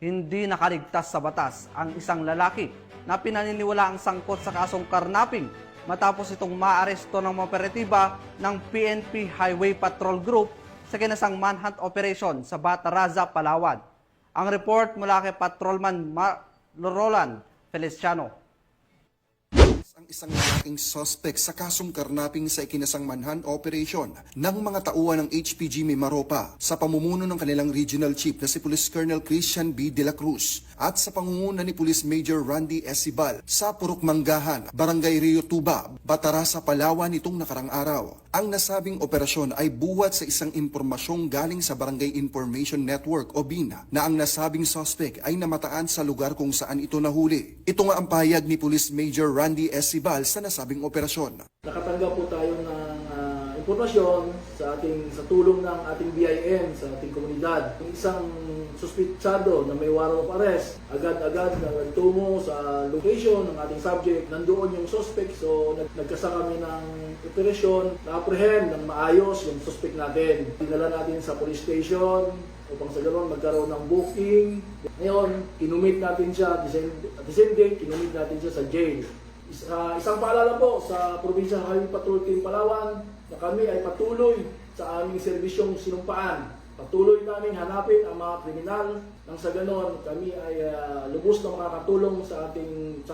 hindi nakaligtas sa batas ang isang lalaki na pinaniniwalaang sangkot sa kasong karnaping matapos itong maaresto ng mga operatiba ng PNP Highway Patrol Group sa kinasang manhunt operation sa Bataraza, Palawan. Ang report mula kay Patrolman Roland Feliciano. Ang isang lalaking suspect sa kasong karnaping sa ikinasang manhunt operation ng mga tauhan ng HPG Mimaropa sa pamumuno ng kanilang regional chief na si Police Colonel Christian B. De La Cruz at sa pangunguna ni Police Major Randy Esibal sa Purok Manggahan, Barangay Rio Tuba, Bataraza, Palawan nitong nakarang araw. Ang nasabing operasyon ay buwat sa isang impormasyong galing sa Barangay Information Network o BINA na ang nasabing suspect ay namataan sa lugar kung saan ito nahuli. Ito nga ang pahayag ni Police Major Randy Esibal sa nasabing operasyon. Nakatanggap po tayo ng impormasyon sa tulong ng ating BIN sa ating komunidad. Yung isang suspitsado na may warrant of arrest, agad-agad nagtungo sa location ng ating subject. Nandoon yung suspect, so nagkasa kami ng operasyon na-apprehend ng maayos yung suspect natin. Dinala natin sa police station upang sa ganoon magkaroon ng booking. Ngayon, kinumit natin siya, at the same day, kinumit natin siya sa jail. Isang paalala po sa Provincial Highway Patrol Team Palawan na kami ay patuloy sa aming serbisyong sinumpaan. Patuloy namin hanapin ang mga kriminal nang sa ganon kami ay lubos na makakatulong sa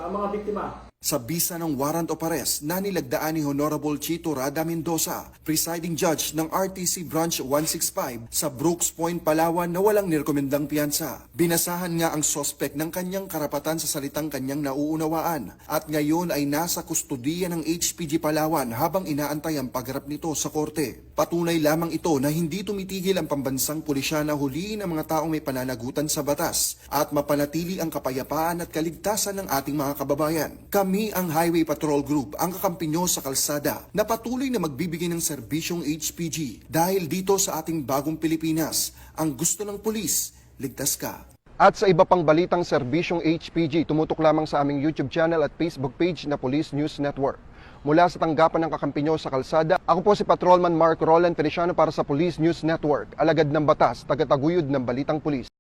mga biktima. Sa bisa ng warrant of arrest na nilagdaan ni Honorable Chito Rada Mendoza, presiding judge ng RTC Branch 165 sa Brooks Point, Palawan na walang nirekomendang piyansa. Binasahan nga ang sospek ng kanyang karapatan sa salitang kanyang nauunawaan at ngayon ay nasa kustudiya ng HPG Palawan habang inaantay ang pagharap nito sa korte. Patunay lamang ito na hindi tumitigil ang pambansang pulisya na huliin ang mga taong may pananagutan sa batas at mapanatili ang kapayapaan at kaligtasan ng ating mga kababayan. Kami ang Highway Patrol Group, ang kakampi nyo sa kalsada na patuloy na magbibigay ng serbisyong HPG dahil dito sa ating bagong Pilipinas, ang gusto ng pulis, ligtas ka. At sa iba pang balitang serbisyong HPG, tumutok lamang sa aming YouTube channel at Facebook page na Police News Network. Mula sa tanggapan ng kakampi nyo sa kalsada, ako po si Patrolman Roland Feliciano para sa Police News Network, alagad ng batas, tagataguyod ng balitang pulis.